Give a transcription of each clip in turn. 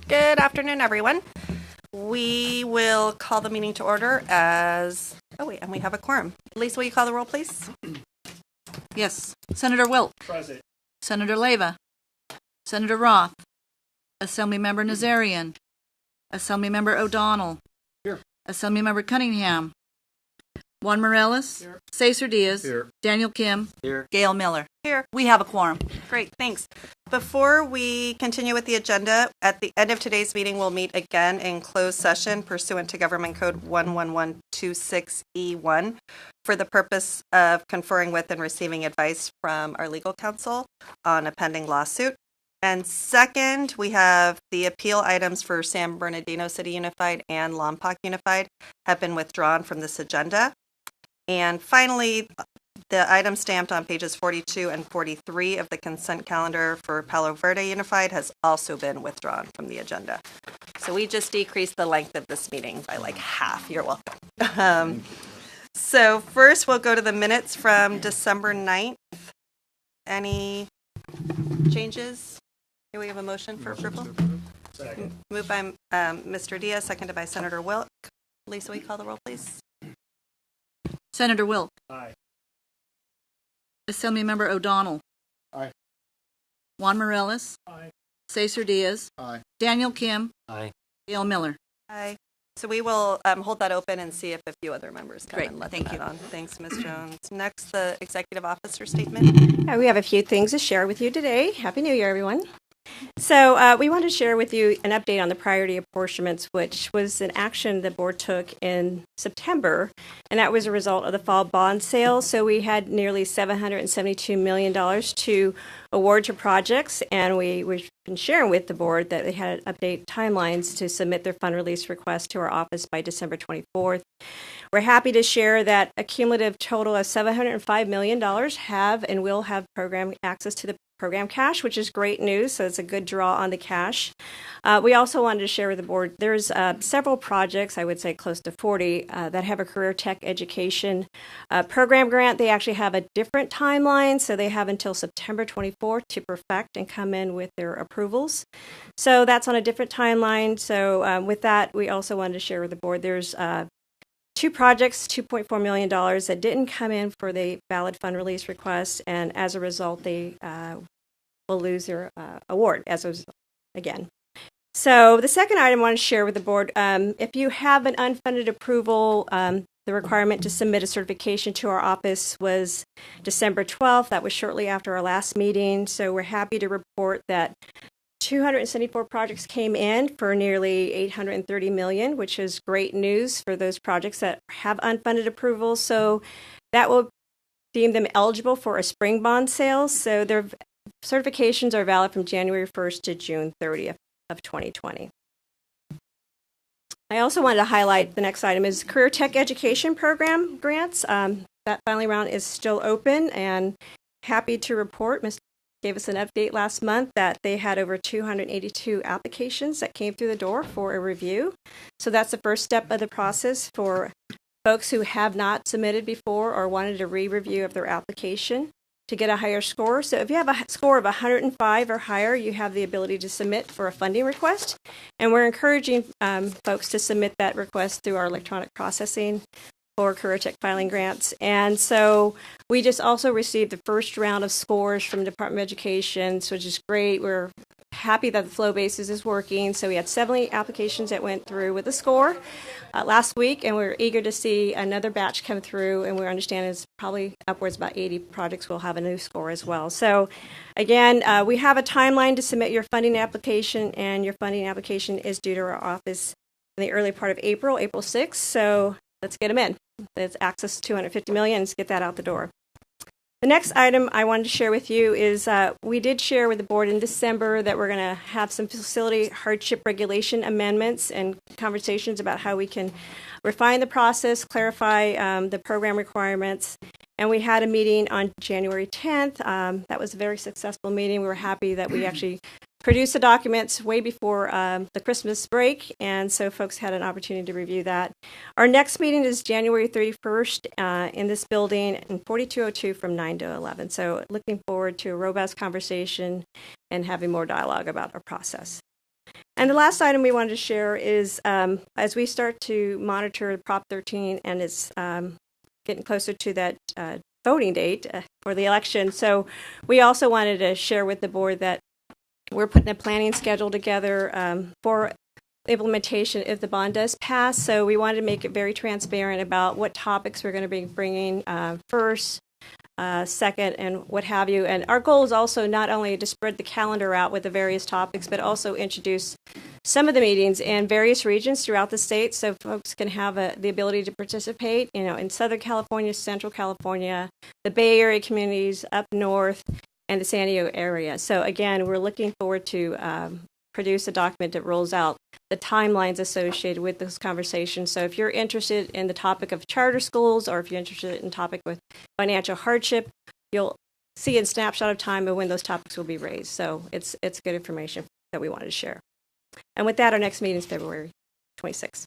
Good afternoon, everyone. We will call the meeting to order as, and we have a quorum. Lisa, will you call the roll, please? Yes. Senator Wilk. Present. Senator Leyva. Senator Roth. Assemblymember Nazarian. Assemblymember O'Donnell. Here. Assemblymember Cunningham. Juan Morales. Here. Cesar Diaz. Here. Daniel Kim. Here. Gail Miller. Here. We have a quorum. Great, thanks. Before we continue with the agenda, at the end of today's meeting, we'll meet again in closed session pursuant to Government Code 11126E1 for the purpose of conferring with and receiving advice from our legal counsel on a pending lawsuit. And second, we have the appeal items for San Bernardino City Unified and Lompoc Unified have been withdrawn from this agenda. And finally, the item stamped on pages 42 and 43 of the consent calendar for Palo Verde Unified has also been withdrawn from the agenda. So we just decreased the length of this meeting by like half. You're welcome. So first we'll go to the minutes from December 9th. Any changes? Do we have a motion for approval? Second. Moved by Mr. Diaz, seconded by Senator Wilk. Lisa, will you call the roll, please? Senator Wilk. Aye. Assemblymember O'Donnell. Aye. Juan Morales. Aye. Cesar Diaz. Aye. Daniel Kim. Aye. Gail Miller. Aye. So we will hold that open and see if a few other members come Great, and let thank that you. on. Thanks, Ms. Jones. Next, the executive officer statement. We have a few things to share with you today. Happy New Year, everyone. So we want to share with you an update on the priority apportionments, which was an action the board took in September, and that was a result of the fall bond sale. So we had nearly $772 million to award to projects, and we've been sharing with the board that they had to update timelines to submit their fund release request to our office by December 24th. We're happy to share that a cumulative total of $705 million have and will have program access to the program cash, which is great news. So it's a good draw on the cash. We also wanted to share with the board, there's several projects, I would say close to 40, that have a career tech education program grant. They actually have a different timeline, so they have until September 24th to perfect and come in with their approvals. So that's on a different timeline. So with that, we also wanted to share with the board, there's two projects, $2.4 million that didn't come in for the valid fund release request, and as a result, they will lose their award as a result again. So the second item I want to share with the board, if you have an unfunded approval, the requirement to submit a certification to our office was December 12th. That was shortly after our last meeting. So we're happy to report that 274 projects came in for nearly $830 million, which is great news for those projects that have unfunded approvals. So that will deem them eligible for a spring bond sale. So their certifications are valid from January 1st to June 30th of 2020. I also wanted to highlight the next item is Career Tech Education Program grants. That filing round is still open, and happy to report, Mr. gave us an update last month that they had over 282 applications that came through the door for a review. So that's the first step of the process for folks who have not submitted before or wanted a re-review of their application to get a higher score. So if you have a score of 105 or higher, you have the ability to submit for a funding request. And we're encouraging folks to submit that request through our electronic processing for Career Tech filing grants. And so we just also received the first round of scores from Department of Education, which is great. We're happy that the flow basis is working. So we had 70 applications that went through with a score last week, and we're eager to see another batch come through, and we understand it's probably upwards about 80 projects will have a new score as well. So again, we have a timeline to submit your funding application, and your funding application is due to our office in the early part of April 6th. So let's get them in. Let's access $250 million. Let's get that out the door. The next item I wanted to share with you is we did share with the board in December that we're going to have some facility hardship regulation amendments and conversations about how we can refine the process, clarify the program requirements. And we had a meeting on January 10th. That was a very successful meeting. We were happy that we actually produced the documents way before the Christmas break, and so folks had an opportunity to review that. Our next meeting is January 31st in this building in 4202 from 9 to 11. So looking forward to a robust conversation and having more dialogue about our process. And the last item we wanted to share is as we start to monitor Prop 13 and it's getting closer to that voting date for the election. So we also wanted to share with the board that we're putting a planning schedule together for implementation if the bond does pass. So we wanted to make it very transparent about what topics we're going to be bringing first, second, and what have you. And our goal is also not only to spread the calendar out with the various topics, but also introduce some of the meetings in various regions throughout the state so folks can have the ability to participate, in Southern California, Central California, the Bay Area communities up north, and the San Diego area. So again, we're looking forward to produce a document that rolls out the timelines associated with this conversation. So if you're interested in the topic of charter schools or if you're interested in the topic with financial hardship, you'll see a snapshot of time of when those topics will be raised. So it's good information that we wanted to share. And with that, our next meeting is February 26th.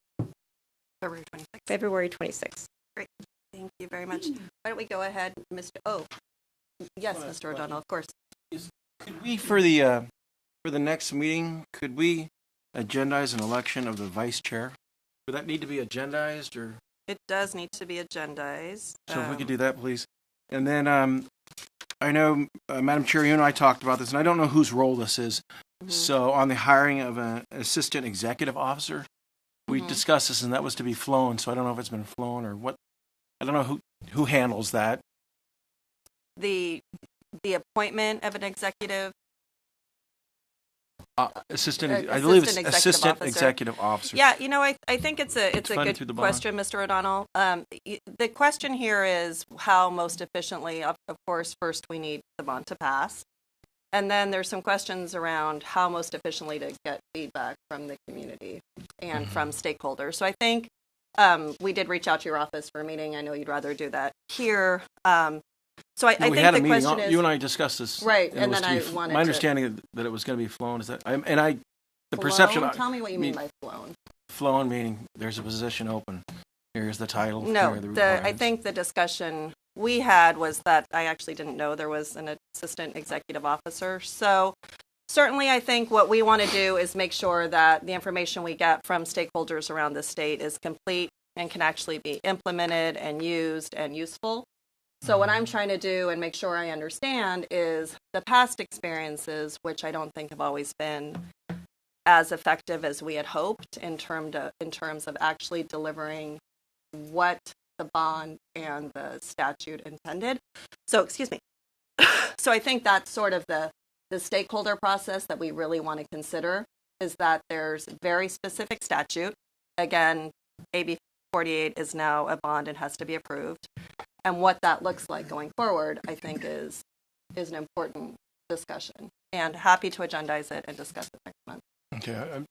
February 26th. February 26th. Great. Thank you very much. Why don't we go ahead, Mr. Oh, yes, Mr. O'Donnell, of course. Could we, for the next meeting, could we agendize an election of the vice chair? Would that need to be agendized, or? It does need to be agendized. So if we could do that, please. And then I know, Madam Chair, you and I talked about this, and I don't know whose role this is. Mm-hmm. So on the hiring of an assistant executive officer, we discussed this, and that was to be flown. So I don't know if it's been flown or what. I don't know who handles that. The appointment of an executive. Assistant, I believe it's assistant officer. Executive Officer. Yeah, I think it's a good question, Mr. O'Donnell. The question here is how most efficiently, of course, first we need the bond to pass. And then there's some questions around how most efficiently to get feedback from the community and from stakeholders. So I think we did reach out to your office for a meeting. I know you'd rather do that here. So I think the question is, you and I discussed this, right? And then I wanted my understanding that it was going to be flown. Is that the perception? Tell me what you mean by flown. Flown meaning there's a position open. Here's the title. No, I think the discussion we had was that I actually didn't know there was an assistant executive officer. So certainly, I think what we want to do is make sure that the information we get from stakeholders around the state is complete and can actually be implemented and used and useful. So what I'm trying to do and make sure I understand is the past experiences, which I don't think have always been as effective as we had hoped in terms of actually delivering what the bond and the statute intended. So, excuse me. So I think that's sort of the stakeholder process that we really want to consider, is that there's very specific statute. Again, AB 48 is now a bond and has to be approved. And what that looks like going forward, I think, is an important discussion. And happy to agendize it and discuss it next month. Okay, I'm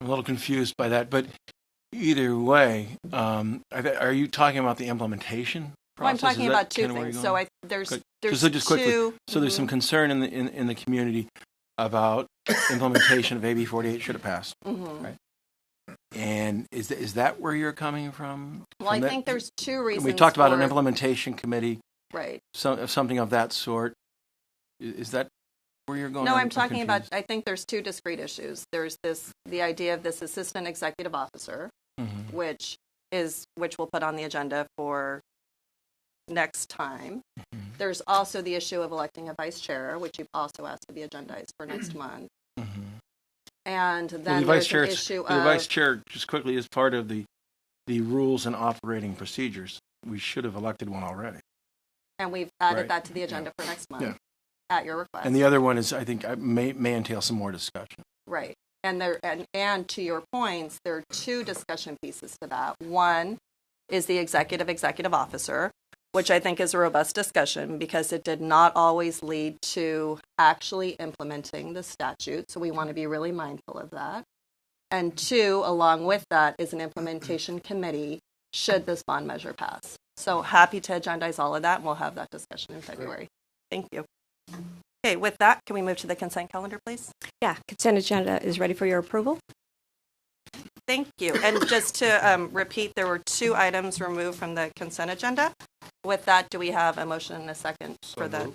a little confused by that, but either way, are you talking about the implementation process? Well, I'm talking about two things. So there's just quickly. So there's some concern in the community about implementation of AB 48 should have passed, right? And is that where you're coming from? Well, I think there's two reasons. We talked about an implementation committee, right? Something of that sort. Is that where you're going? No, I'm talking about. I think there's two discrete issues. There's the idea of this assistant executive officer, which we'll put on the agenda for next time. There's also the issue of electing a vice chair, which you've also asked to be agendized for next month. And then there's an issue of... The vice chair, just quickly, is part of the rules and operating procedures. We should have elected one already. And we've added that to the agenda for next month at your request. And the other one is, I think, may entail some more discussion. Right. And to your points, there are two discussion pieces to that. One is the executive officer, which I think is a robust discussion because it did not always lead to actually implementing the statute. So we want to be really mindful of that. And two, along with that, is an implementation committee should this bond measure pass. So happy to agendize all of that, and we'll have that discussion in February. Thank you. Okay, with that, can we move to the consent calendar, please? Yeah, consent agenda is ready for your approval. Thank you. And just to repeat, there were 2 items removed from the consent agenda. With that, do we have a motion and a second for that?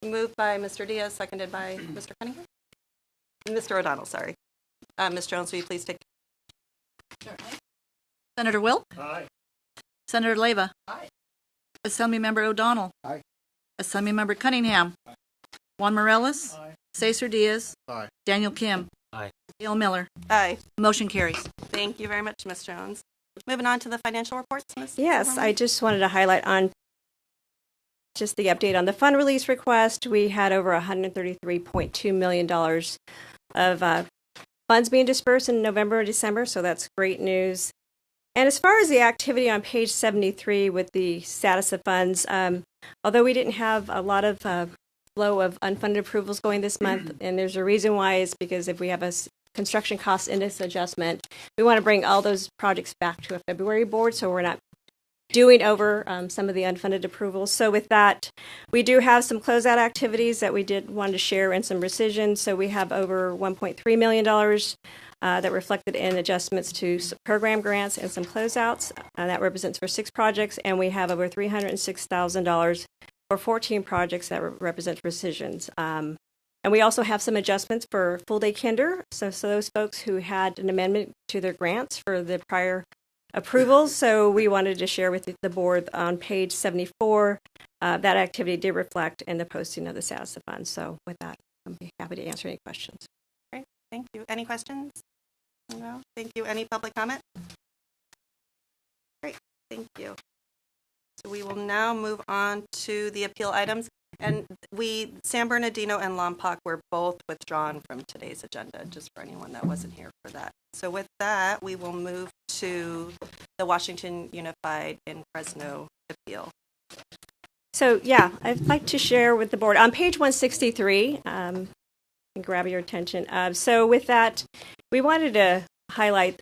Moved by Mr. Diaz, seconded by Mr. Cunningham. Mr. O'Donnell, sorry. Ms. Jones, will you please take? Senator Wilk? Aye. Senator Leyva? Aye. Assemblymember O'Donnell? Aye. Assemblymember Cunningham? Juan Morales? Aye. Cesar Diaz? Aye. Daniel Kim? Aye. Gail Miller? Aye. Motion carries. Thank you very much, Ms. Jones. Moving on to the financial reports, Ms. Yes, Zimmerman. I just wanted to highlight on just the update on the fund release request. We had over $133.2 million of funds being dispersed in November and December, so that's great news. And as far as the activity on page 73 with the status of funds, although we didn't have a lot of flow of unfunded approvals going this month, and there's a reason why, is because if we have a construction cost index adjustment, we want to bring all those projects back to a February board, so we're not doing over some of the unfunded approvals. So with that, we do have some closeout activities that we did want to share and some rescissions. So we have over $1.3 million that reflected in adjustments to program grants and some closeouts. That represents for 6 projects, and we have over $306,000 for 14 projects that represent rescissions. And we also have some adjustments for full-day kinder. So those folks who had an amendment to their grants for the prior approvals. So we wanted to share with the board on page 74, that activity did reflect in the posting of the status of funds. So with that, I'll be happy to answer any questions. Great, thank you. Any questions? No, thank you. Any public comment? Great, thank you. So we will now move on to the appeal items. And San Bernardino and Lompoc were both withdrawn from today's agenda, just for anyone that wasn't here for that. So with that, we will move to the Washington Unified and FRESNO appeal. So yeah, I'd like to share with the board on page 163, and grab your attention. So with that, we wanted to highlight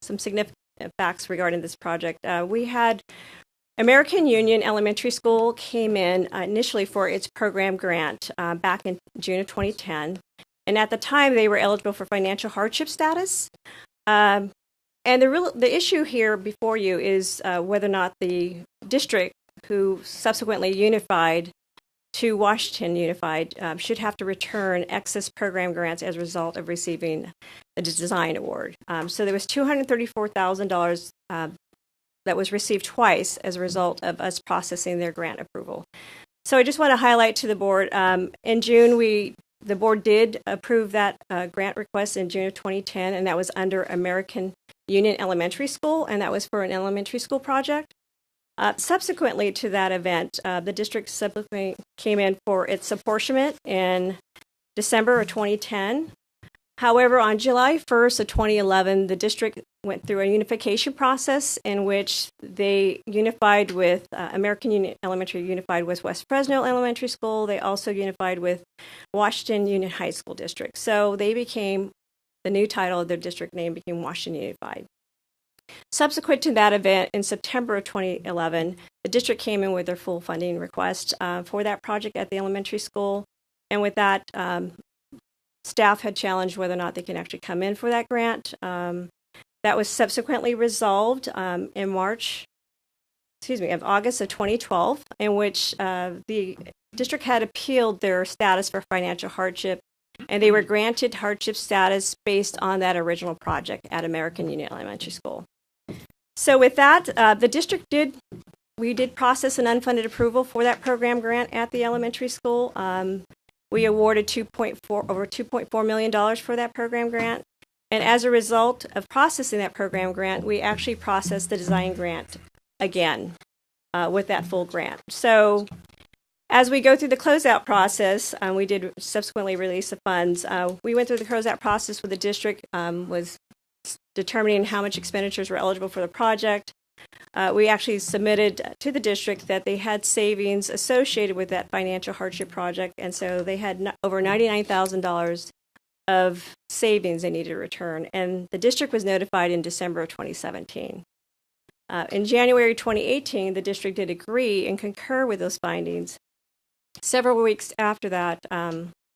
some significant facts regarding this project. We had American Union Elementary School came in initially for its program grant back in June of 2010. And at the time, they were eligible for financial hardship status. And the issue here before you is whether or not the district, who subsequently unified to Washington Unified, should have to return excess program grants as a result of receiving the design award. So there was $234,000 that was received twice as a result of us processing their grant approval. So I just want to highlight to the board, in June, the board did approve that grant request in June of 2010, and that was under American Union Elementary School, and that was for an elementary school project. Subsequently to that event, the district subsequently came in for its apportionment in December of 2010. However, on July 1st of 2011, the district went through a unification process in which they unified with American Union Elementary unified with West Fresno Elementary School. They also unified with Washington Union High School District. So they became, the new title of their district name became Washington Unified. Subsequent to that event, in September of 2011, the district came in with their full funding request for that project at the elementary school. And with that, staff had challenged whether or not they can actually come in for that grant. That was subsequently resolved in August of 2012, in which the district had appealed their status for financial hardship, and they were granted hardship status based on that original project at American Union Elementary School. So with that, the district did process an unfunded approval for that program grant at the elementary school. We awarded over $2.4 million for that program grant. And as a result of processing that program grant, we actually processed the design grant again with that full grant. So as we go through the closeout process, we did subsequently release the funds. We went through the closeout process with the district, was determining how much expenditures were eligible for the project. We actually submitted to the district that they had savings associated with that financial hardship project, and so they had over $99,000 of savings they needed to return, and the district was notified in December of 2017. In January 2018, the district did agree and concur with those findings. Several weeks after that,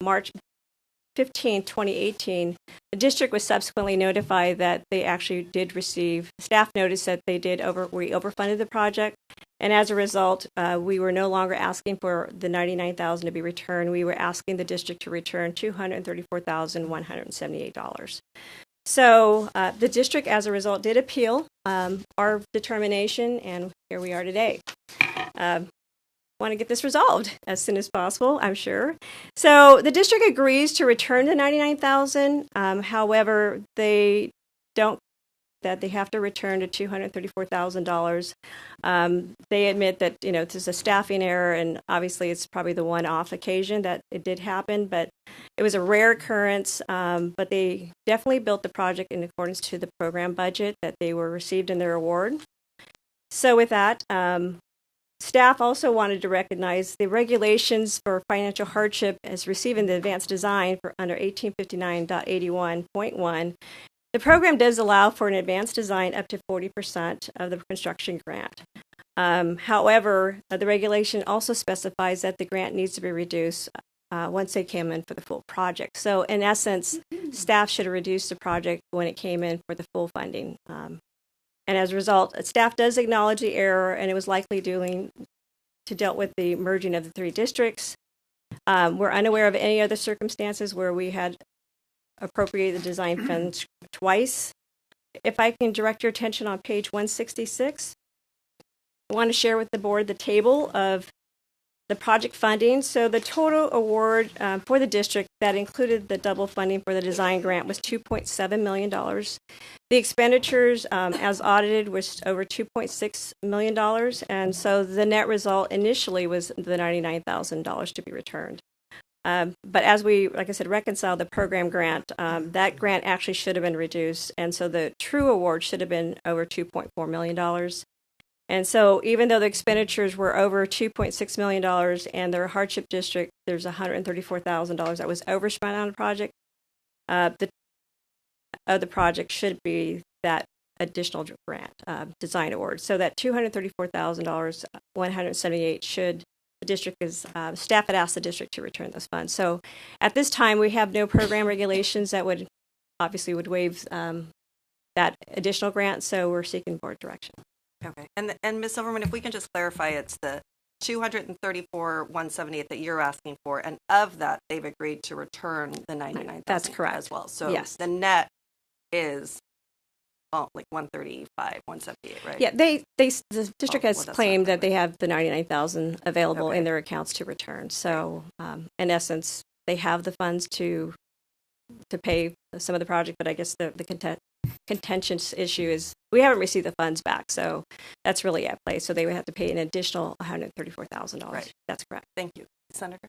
March 15, 2018, the district was subsequently notified that they actually did receive staff notice that we overfunded the project, And as a result, we were no longer asking for the $99,000 to be returned. We were asking the district to return $234,178. So the district, as a result, did appeal our determination, and here we are today. Want to get this resolved as soon as possible, I'm sure. So the district agrees to return the $99,000. However, they don't that they have to return to $234,000. They admit that this is a staffing error, and obviously it's probably the one-off occasion that it did happen, but it was a rare occurrence. But they definitely built the project in accordance to the program budget that they were received in their award. So with that, staff also wanted to recognize the regulations for financial hardship as receiving the advanced design for under 1859.81.1. The program does allow for an advanced design up to 40% of the construction grant. However, the regulation also specifies that the grant needs to be reduced once they came in for the full project. So in essence, staff should have reduced the project when it came in for the full funding. And as a result, staff does acknowledge the error, and it was likely dealt with the merging of the three districts. We're unaware of any other circumstances where we had appropriated the design funds twice. If I can direct your attention on page 166, I want to share with the board the table of the project funding. So the total award for the district that included the double funding for the design grant was $2.7 million. The expenditures as audited was over $2.6 million. And so the net result initially was the $99,000 to be returned. But as we, like I said, reconcile the program grant, that grant actually should have been reduced. And so the true award should have been over $2.4 million. And so even though the expenditures were over $2.6 million and their hardship district, there's $134,000 that was overspent on the project, the project should be that additional grant design award. So that $234,000, $178 should, the district is, staff had asked the district to return those funds. So at this time, we have no program regulations that would waive that additional grant. So we're seeking board direction. Okay. And Ms. Silverman, if we can just clarify, it's the $234,178 that you're asking for, and of that, they've agreed to return the $99,000. That's correct as well. So yes, the net is like $135,000, $178,000, right? Yeah, the district has claimed that they have the $99,000 available in their accounts to return. So in essence, they have the funds to pay some of the project, but I guess the contentious issue is we haven't received the funds back, so that's really at play. So they would have to pay an additional $134,000. Right. That's correct. Thank you, Senator.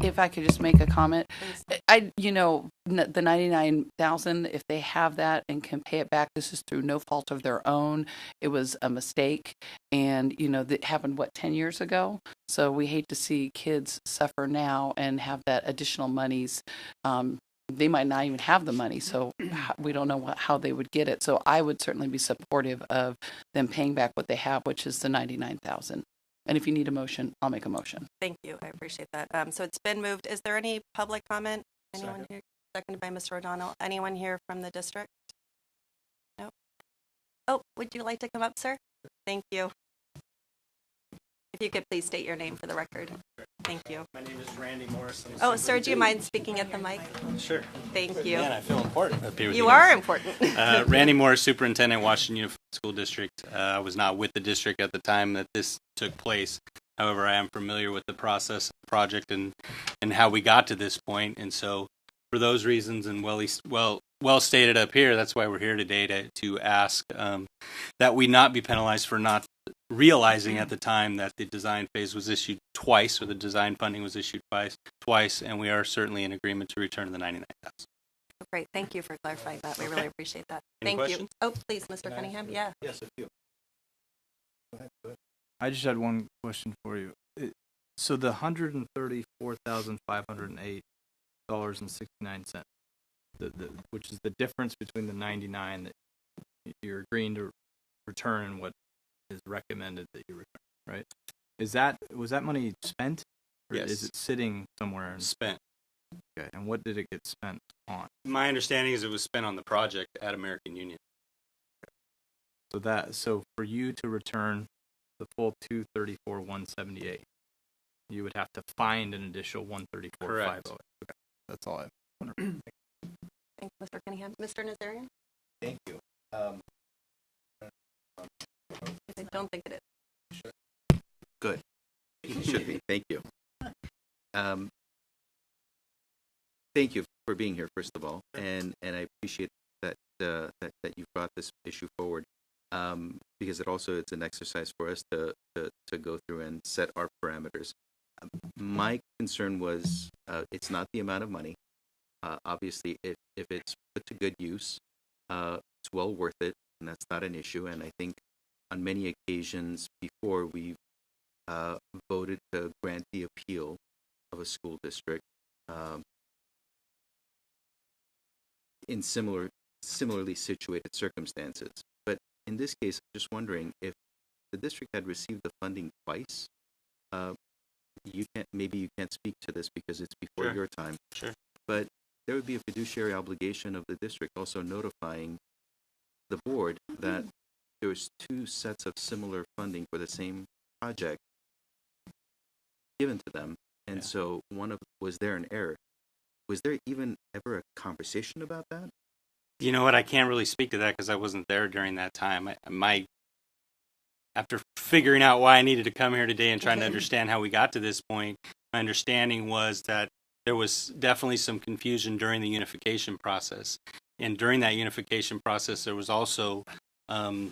If I could just make a comment, Please. the $99,000, if they have that and can pay it back, this is through no fault of their own. It was a mistake, and that happened 10 years ago. So we hate to see kids suffer now and have that additional monies. They might not even have the money, so we don't know how they would get it. So I would certainly be supportive of them paying back what they have, which is the $99,000. And if you need a motion, I'll make a motion. Thank you. I appreciate that. So it's been moved. Is there any public comment? Anyone here? Seconded by Mr. O'Donnell. Anyone here from the district? No? Oh, would you like to come up, sir? Thank you. If you could please state your name for the record. Thank you. My name is Randy Morris. Oh, sir, do you mind speaking at the mic? Sure. Thank you. Man, I feel important up here with You you are guys. important. Randy Morris, Superintendent, Washington Unified School District. I was not with the district at the time that this took place. However, I am familiar with the process, project, and how we got to this point. And so, for those reasons, and well stated up here, that's why we're here today to ask that we not be penalized for not realizing at the time that the design phase was issued twice, or the design funding was issued twice, and we are certainly in agreement to return the $99,000. Great. Thank you for clarifying that. We really appreciate that. Any Thank questions? you. Oh, please, Mr. Cunningham. Yeah. Yes, a few. I just had one question for you. So the $134,508.69, which is the difference between the 99 that you're agreeing to return and what is recommended that you return, right? Was that money spent, or Yes. is it sitting somewhere? Spent. Okay, and what did it get spent on? My understanding is it was spent on the project at American Union. So for you to return the full 234,178. You would have to find an additional 134,508. Okay, that's all I wonder. Thank you, Mr. Cunningham. Mr. Nazarian? Thank you. I don't think it is. Good. It should be. Thank you. Thank you for being here, first of all, and I appreciate that that you brought this issue forward, because it's an exercise for us to go through and set our parameters. My concern was it's not the amount of money. Obviously, if it's put to good use, it's well worth it, and that's not an issue. And I think on many occasions before we've voted to grant the appeal of a school district in similarly situated circumstances. But in this case, I'm just wondering if the district had received the funding twice. Maybe you can't speak to this because it's before your time. Sure. But there would be a fiduciary obligation of the district also notifying the board that there was two sets of similar funding for the same project given to them, and so was there an error? Was there even ever a conversation about that? You know what? I can't really speak to that because I wasn't there during that time. After figuring out why I needed to come here today and trying to understand how we got to this point, my understanding was that there was definitely some confusion during the unification process. And during that unification process, there was also a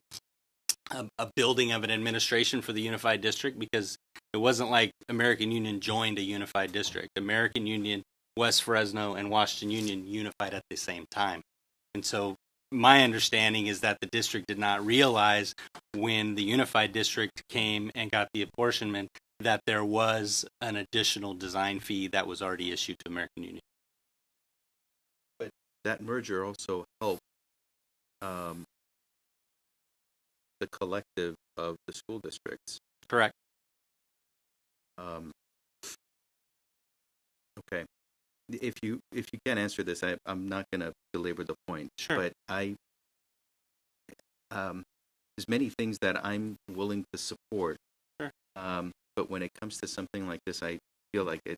building of an administration for the unified district, because it wasn't like American Union joined a unified district. American Union, West Fresno, and Washington Union unified at the same time. And so my understanding is that the district did not realize when the unified district came and got the apportionment that there was an additional design fee that was already issued to American Union. But that merger also helped the collective of the school districts. Correct. Okay. If you can't answer this, I'm not going to belabor the point. Sure. But there's many things that I'm willing to support. Sure. But when it comes to something like this, I feel like it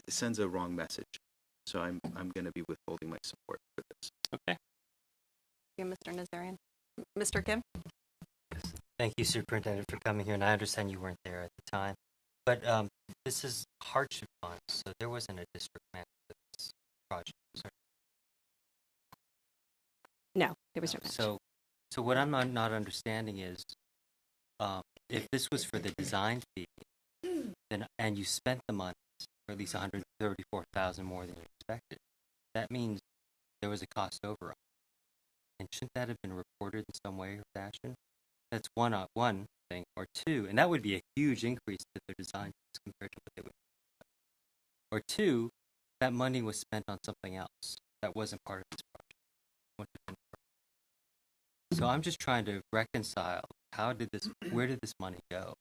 sends a wrong message. So I'm going to be withholding my support for this. Okay. Thank you, Mr. Nazarian. Mr. Kim? Thank you, Superintendent, for coming here, and I understand you weren't there at the time. But this is hardship funds, so there wasn't a district match for this project. No, there was no match. So what I'm not understanding is, if this was for the design fee, then and you spent the money, or at least $134,000 more than you expected, that means there was a cost overrun. And shouldn't that have been reported in some way or fashion? That's one thing. Or two, and that would be a huge increase to their design fees compared to what they would. Or two, that money was spent on something else that wasn't part of this project. So I'm just trying to reconcile where did this money go?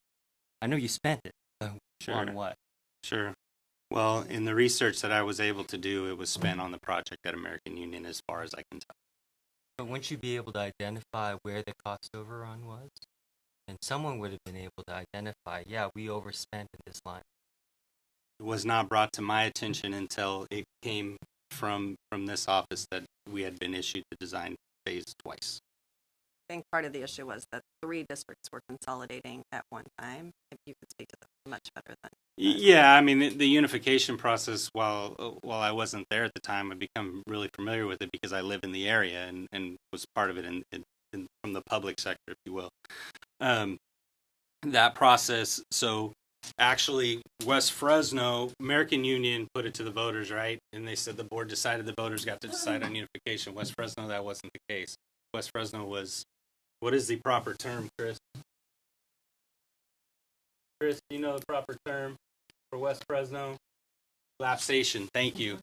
I know you spent it, Sure. on what? Sure. Well, in the research that I was able to do, it was spent on the project at American Union, as far as I can tell. But wouldn't you be able to identify where the cost overrun was? And someone would have been able to identify, yeah, we overspent in this line. It was not brought to my attention until it came from this office that we had been issued the design phase twice. I think part of the issue was that 3 districts were consolidating at one time. If you could speak to that much better than. Yeah, I mean, the unification process, while I wasn't there at the time, I've become really familiar with it because I live in the area and was part of it from the public sector, if you will. That process, so actually West Fresno, American Union put it to the voters, right? And they said the board decided the voters got to decide on unification. West Fresno, that wasn't the case. West Fresno was, what is the proper term, Chris? Chris, do you know the proper term for West Fresno? Lapsation, thank you.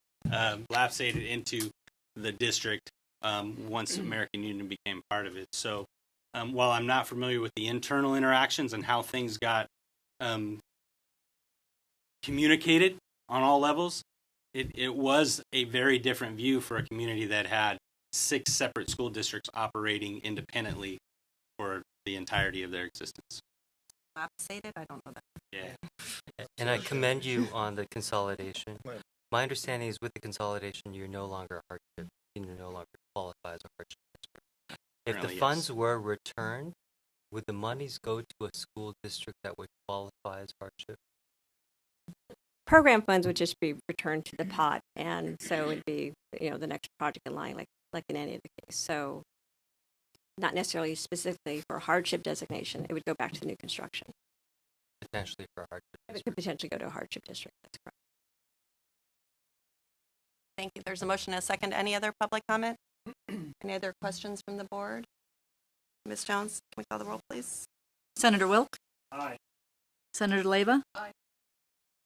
Lapsated into the district once American Union became part of it. So while I'm not familiar with the internal interactions and how things got communicated on all levels, it was a very different view for a community that had 6 separate school districts operating independently for the entirety of their existence. Lapsated? I don't know that. Yeah. And I commend you on the consolidation. My understanding is with the consolidation, you're no longer a hardship. You no longer qualify as a hardship district. If the Currently, funds yes. were returned, would the monies go to a school district that would qualify as hardship? Program funds would just be returned to the pot, and so it would be, the next project in line, like in any of the case. So not necessarily specifically for hardship designation, it would go back to the new construction. Potentially for a hardship It district. could potentially go to a hardship district. That's correct. Thank you. There's a motion and a second. Any other public comment? Any other questions from the board? Ms. Jones, can we call the roll, please? Senator Wilk? Aye. Senator Leyva? Aye.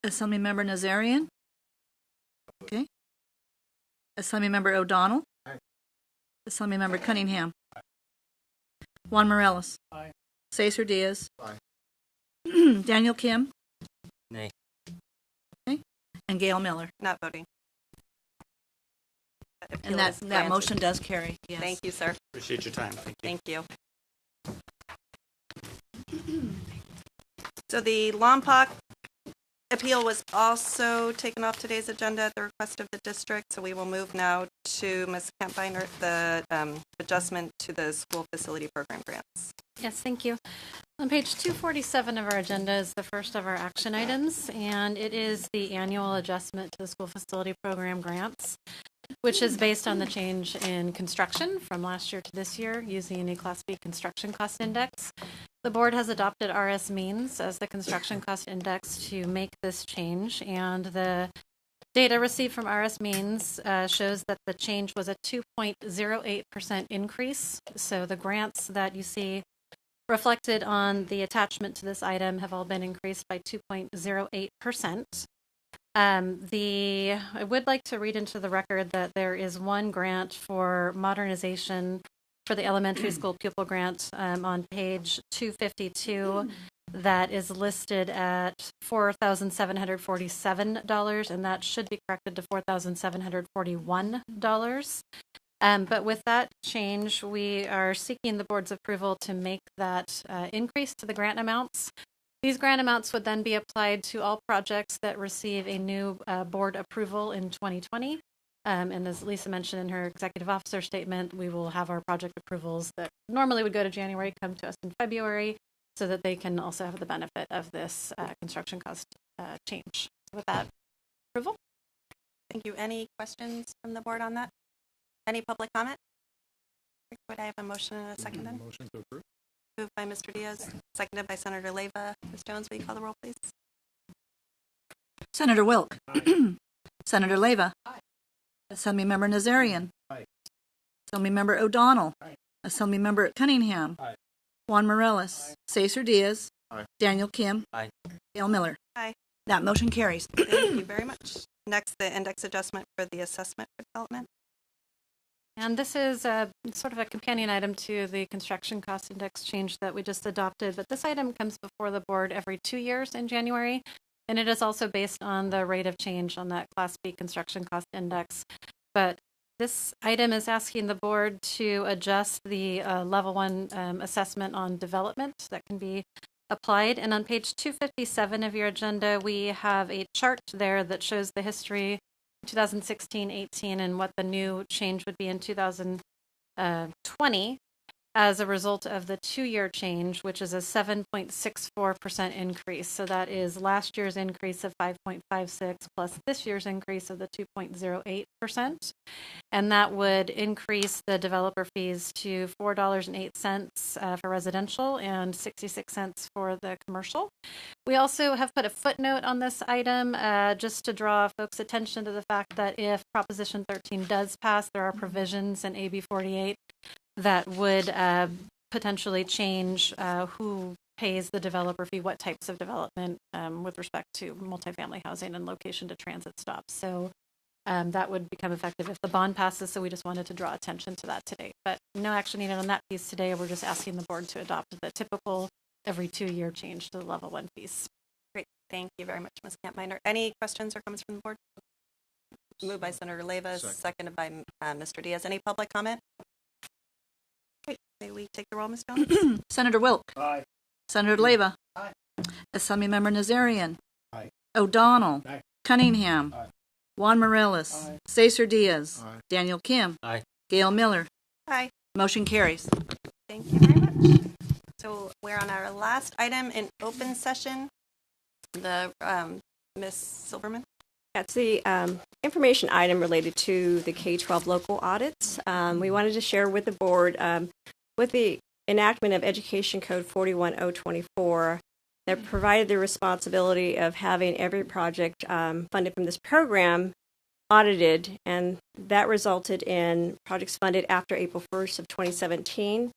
Assemblymember Nazarian? Okay. Assemblymember O'Donnell? Aye. Assemblymember Cunningham? Juan Morales? Aye. Cesar Diaz? Aye. Daniel Kim? Nay. Okay. And Gail Miller. Not voting. Appeal And is that granted. motion does carry. Yes. Thank you, sir. Appreciate your time. Thank you. Thank you. So the Lompoc appeal was also taken off today's agenda at the request of the district. So we will move now to Ms. Kampfeiner, the adjustment to the school facility program grants. Yes, thank you. On page 247 of our agenda is the first of our action items, and it is the annual adjustment to the school facility program grants, which is based on the change in construction from last year to this year using a Class B construction cost index. The board has adopted RS means as the construction cost index to make this change, and the data received from RS means shows that the change was a 2.08% increase. So the grants that you see reflected on the attachment to this item have all been increased by 2.08%. I would like to read into the record that there is one grant for modernization for the elementary school pupil grant on page 252 that is listed at $4,747, and that should be corrected to $4,741. But with that change, we are seeking the board's approval to make that increase to the grant amounts. These grant amounts would then be applied to all projects that receive a new board approval in 2020. And as Lisa mentioned in her executive officer statement, we will have our project approvals that normally would go to January come to us in February so that they can also have the benefit of this construction cost change. With that approval. Thank you. Any questions from the board on that? Any public comment? Would I have a motion and a second then? Motion to approve. Moved by Mr. Diaz, seconded by Senator Leyva. Ms. Jones, will you call the roll, please? Senator Wilk? Senator Leyva? Assemblymember Nazarian? Aye. Assemblymember O'Donnell? Aye. Assemblymember Cunningham? Aye. Juan Morales? Cesar Diaz? Aye. Daniel Kim? Aye. Gail Miller? Aye. That motion carries. Thank you very much. Next, the index adjustment for the assessment for development. And this is sort of a companion item to the construction cost index change that we just adopted. But this item comes before the board every 2 years in January. And it is also based on the rate of change on that Class B construction cost index. But this item is asking the board to adjust the level 1 assessment on development that can be applied. And on page 257 of your agenda, we have a chart there that shows the history 2016-18 and what the new change would be in 2020 as a result of the 2-year change, which is a 7.64% increase. So that is last year's increase of 5.56 plus this year's increase of the 2.08%. And that would increase the developer fees to $4.08 for residential and 66 cents for the commercial. We also have put a footnote on this item just to draw folks' attention to the fact that if Proposition 13 does pass, there are provisions in AB 48 that would potentially change who pays the developer fee, what types of development with respect to multifamily housing and location to transit stops. So that would become effective if the bond passes. So we just wanted to draw attention to that today. But no action needed on that piece today. We're just asking the board to adopt the typical every 2-year change to the level 1 fees. Great. Thank you very much, Ms. Kampfeiner. Any questions or comments from the board? Moved by Senator Leyva, seconded by Mr. Diaz. Any public comment? Great. May we take the roll, Ms. Jones? Senator Wilk. Aye. Senator Leyva. Aye. Assemblymember Nazarian. Aye. O'Donnell. Aye. Cunningham. Aye. Juan Morales. Aye. Cesar Diaz. Aye. Daniel Kim. Aye. Gail Miller. Aye. Motion carries. Thank you very much. So we're on our last item in open session. The Ms. Silverman. That's the information item related to the K-12 local audits. We wanted to share with the board with the enactment of Education Code 41024 that provided the responsibility of having every project funded from this program audited, and that resulted in projects funded after April 1st of 2017.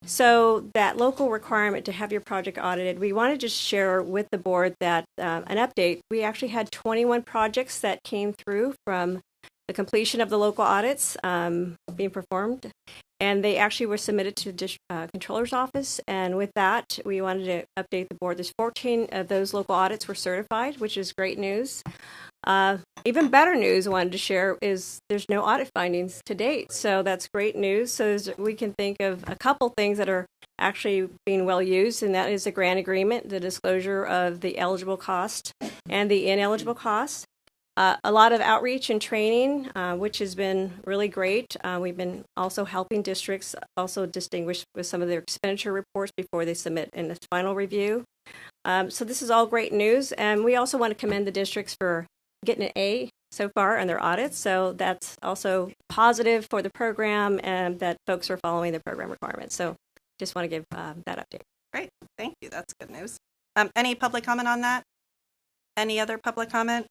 So that local requirement to have your project audited, we wanted to share with the board that an update. We actually had 21 projects that came through from the completion of the local audits being performed, and they actually were submitted to the controller's office. And with that, we wanted to update the board. There's 14 of those local audits were certified, which is great news. Even better news I wanted to share is there's no audit findings to date, so that's great news. So we can think of a couple things that are actually being well used, and that is the grant agreement, the disclosure of the eligible cost and the ineligible cost. A lot of outreach and training, which has been really great. We've been also helping districts also distinguish with some of their expenditure reports before they submit in the final review. So this is all great news, and we also want to commend the districts for getting an A so far on their audits. So that's also positive for the program and that folks are following the program requirements. So just want to give that update. Great. Thank you. That's good news. Any public comment on that? Any other public comment?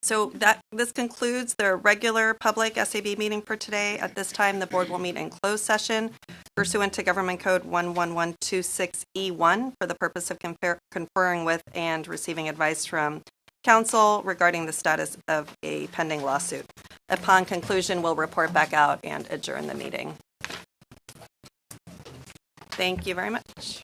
So this concludes the regular public SAB meeting for today. At this time, the board will meet in closed session pursuant to Government Code 11126E1 for the purpose of conferring with and receiving advice from counsel regarding the status of a pending lawsuit. Upon conclusion, we'll report back out and adjourn the meeting. Thank you very much.